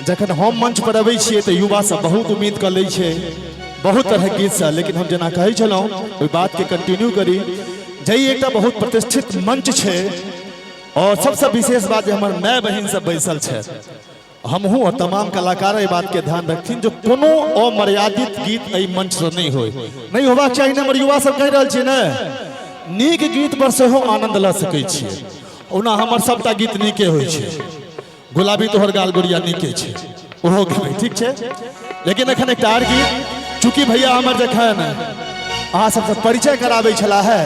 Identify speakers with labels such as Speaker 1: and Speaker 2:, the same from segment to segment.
Speaker 1: जखन हम मंच पर अबै छियै तऽ युवा सब बहुत उम्मीद कर लै छै बहुत तरह गीत से, लेकिन हम जना कहै छलहुँ ओहि बात के कंटिन्यू करी। जई एकटा बहुत प्रतिष्ठित मंच छै और सबसे विशेष बात जे हमर माय बहन सब बैसल छै, हमहूँ और तमाम कलाकार एहि बात के ध्यान रखथिन जो कोनो अमर्यादित गीत एहि मंच से नहीं होय, नहीं होबाक चाहिए। हमर युवा सब कहि रहल छियै ने, नीक गीत पर सेहो आनंद ल सकै छियै, ओना हमर सबटा गीत नीके होइ छै। गुलाबी तोहर गाल गोरिया नीके छै ओहो गेबै ठीक छै, लेकिन एखन एकटा आर गीत चूँकि भैया हमर जखन अहाँ सबसे परिचय कराबै छला है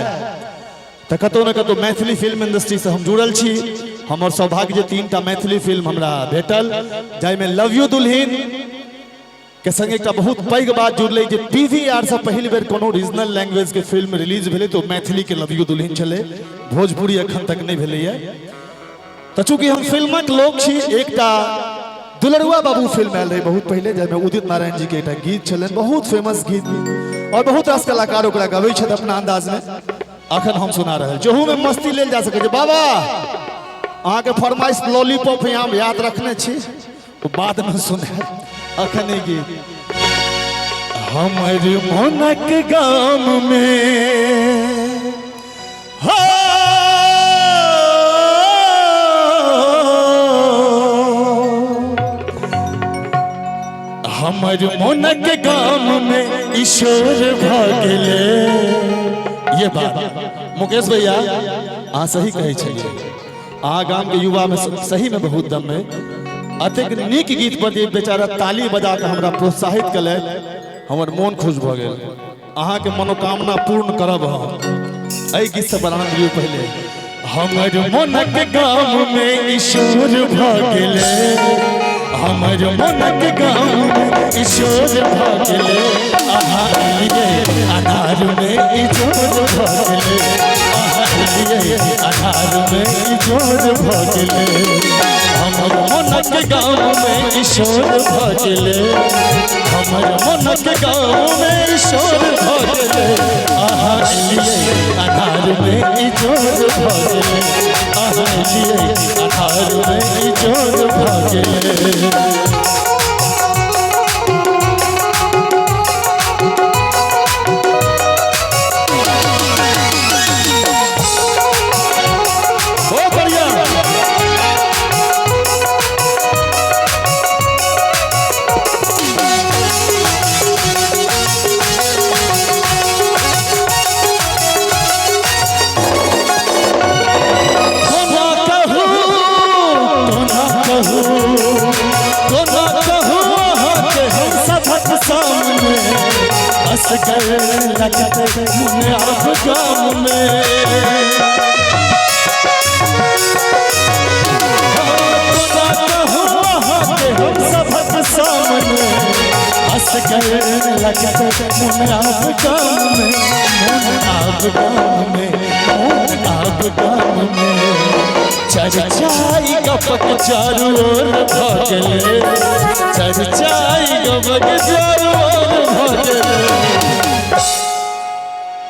Speaker 1: तो कतौ न कतौ मैथिली फिल्म इंडस्ट्री से हम जुड़ल छी। हमर सौभाग्य जे 3टा मैथिली फिल्म हमरा भेटल, जाहिमे लव यू दुल्हिन के संग एकटा बहुत पैघ बात जुड़लै जे पीवीआर से पहिल बेर कोनो रीजनल लैंग्वेज के फिल्म रिलीज भेलै तो मैथिली के लव यू दुल्हिन छलै, भोजपुरी अखन तक नहीं भेलैया। तो चूँकि हम फिल्मक लोग छी, एकटा दुलरुआ बाबू फिल्म आयल रही बहुत पहले, जाहिमे उदित नारायण जी के एकटा गीत छलन, बहुत फेमस गीत और बहुत रास कलाकार ओकरा गबै छथि अपना अंदाज में। अखन हम सुना रहल जहू में मस्ती लेल जा सकै छै। बाबा अहाँ के फरमाइश लॉलीपॉप यहाँ याद रखने छी, तो बाद में सुने। अखन गीत हमर मोनक गाम में हमर मोनक गाम में ईश्वर भागले। ये बात मुकेश भैया अहाँ सही कहे छलिए, अहाँ गाम के युवा में सही में बहुत दम है। अतेक नीक गीत पर बेचारा ताली बजा के हमरा प्रोत्साहित कले, हमर मन खुश भ गेल। अहाँ के मनोकामना पूर्ण करब हम। एहि गीत से बना दियो पहले, हमर मोनक गाम में ईश्वर भागले, हमर मोनक गाम में ईश्वर भागले। अनार में इजोर भागले, अनार में इजोर भागले। हमर मोनक गाम में ईश्वर भागले, हमर मोनक गाम में ईश्वर भागले। अनार में इजोर भागले, अनार में इजोर भागले। लगते मुने आप गाम में हम सबक सामने हंस गए, लगते मुने आप गाम में, आप गाम में, आप गाम में। चर्चाई गपक चारू ओर भागले, चर्चाई गपक चारू ओर भागले।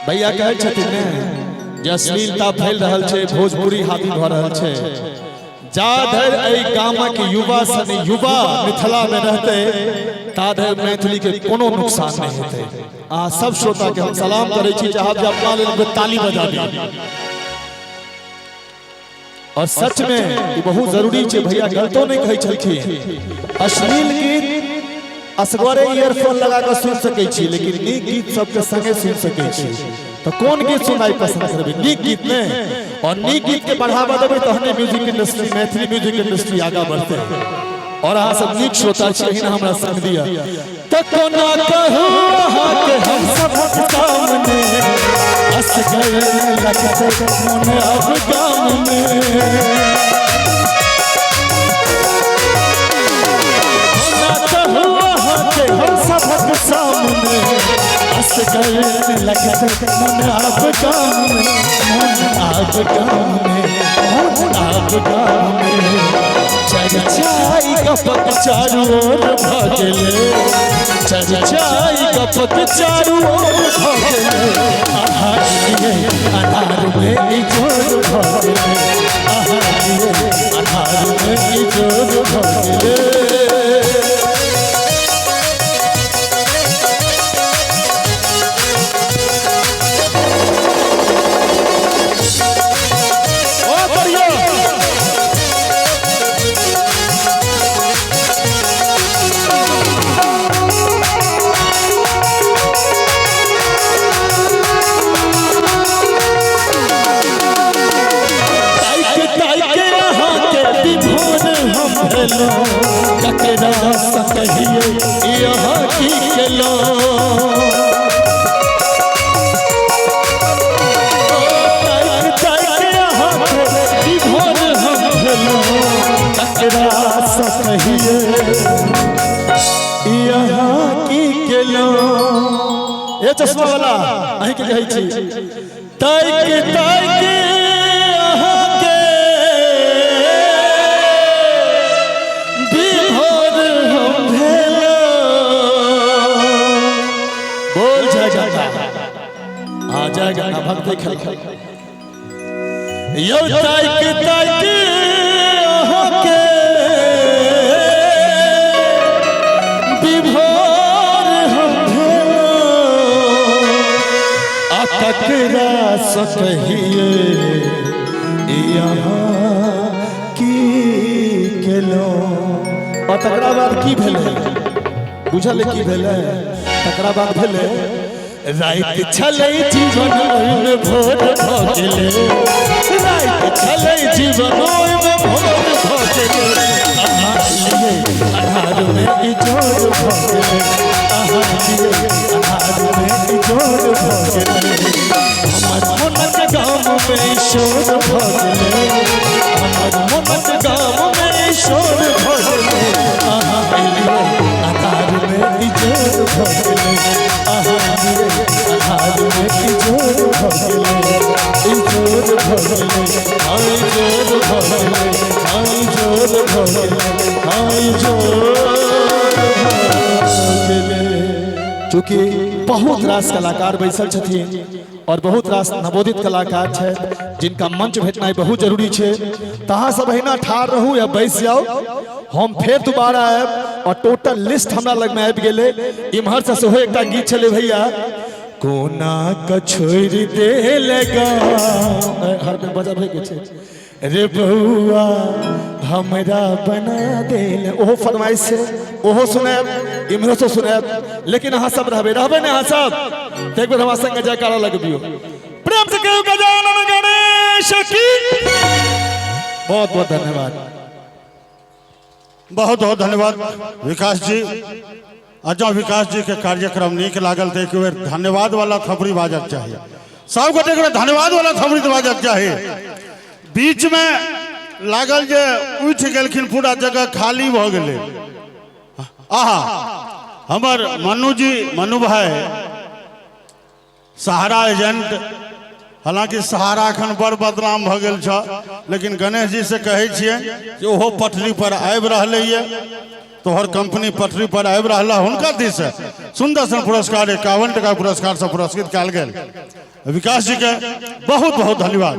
Speaker 1: भैया कहै छथिन ने जे अश्लीलता फैल रहल छै, भोजपुरी हावी भ रहल छै। जा धरि एहि गामक युवा सने युवा मिथिला में रहते ता धरि मैथिली के कोनो नुकसान नहीं हेतै। अहाँ सब श्रोता के हम सलाम करै छी, चाहब जे अपना लेल ताली बजा दी। और सच में ये बहुत जरूरी है, भैया गलतो नहीं कहे छलखिन। अश्लील गीत असगरे ईयरफोन लगा कर सुन सके छी, लेकिन नीक गीत सबके संगे सुन सके छी। तो कौन गीत सुनाई पसंद करबे? नीक गीत में, और नीक गीत के बढ़ावा देबे तहने music industry, Maithili music industry आगा बढ़ते। और अहाँ सब नीक श्रोता छी, हमरा संग दिया तो कोना कहू अहाँ के हम सब सामने असगर लगते मन अब गाम में। हम सबक सामने असगर लगते मन आप गाम में, मन आप गाम में, मन आप गाम में। चर्चाई गपक चारू ओर भागले, चर्चाई गपक चारू ओर भागले। अनार में इजोर भागले, अनार में इजोर भागले। तकरा सकहिए यहाँ की केलो सकहिए यहाँ की केलो ये चश्मा वाला अहीं के कहै छी ताइक ताइक यहाँ के विभोर हम भेलो बोल जाएगा आ जाएगा ना भक्त देख यो ताइक ताइक यहाँ के तकरा सकहिए यहाँ की केलो और तकरा बाद की भेले बुझल की भेले तकरा बाद भेले रात छलै जीवन में भोर भ गेले रात छलै जीवन में भोर भ गेले आहार में इजोर भ गेले आहार में इजोर भ गेले हमर मनक गाम में शोर भ गेले हमर मनक गाम में शोर भ गेले आहार में इजोर भ गेले आहार में इजोर भ गेले इजोर भ गेले हाय जोर भ गेले हाय जोर भ गेले हाय जोर चूँकि बहुत रास कलाकार बैसल छथिन और बहुत रास नवोदित कलाकार है जिनका मंच भेटना बहुत जरूरी है तहाँ सब अहिना ठाड़ रहू या बैस जाओ हम फिर दोबारा आयब और टोटल लिस्ट हमरा लग में आबि गेले इम्हर से सेहो एकटा गीत चले भैया कोना क छोड़ दे लगा हर में बजा भई के छै रे बउआ हमरा बना दे ओहो फरमाइश से ओहो सुनाब इम्हरो से सुनाब लेकिन अहाँ सब रहबे रहबे ने अहाँ सब तो एक बार हमारा संग जयकारा लगबियो प्रेम से कहू गजानन गणेश की बहुत बहुत धन्यवाद
Speaker 2: बहुत बहुत धन्यवाद विकास जी अजो विकास जी के कार्यक्रम नीक लागल तो एक बेर धन्यवाद वाला थपड़ी बाजक चाहिए सब गोटे के धन्यवाद वाला थपड़ी बाजक चाहिए बीच में लागल जे उठ गेलखिन पूरा जगह खाली भ गेले आहा हमर मनु जी मनु भाई सहारा एजेंट हालांकि सहारा अखन बड़ बदनाम भ गेल छ लेकिन गणेश जी से कहै छियै जे ओहो पटरी पर आबि रहलै ये तोहर कंपनी पटरी पर आबि रहला हुनका दिस सुंदर सन पुरस्कार 51 टका पुरस्कार से पुरस्कृत कयल गेल विकास जी के बहुत बहुत धन्यवाद।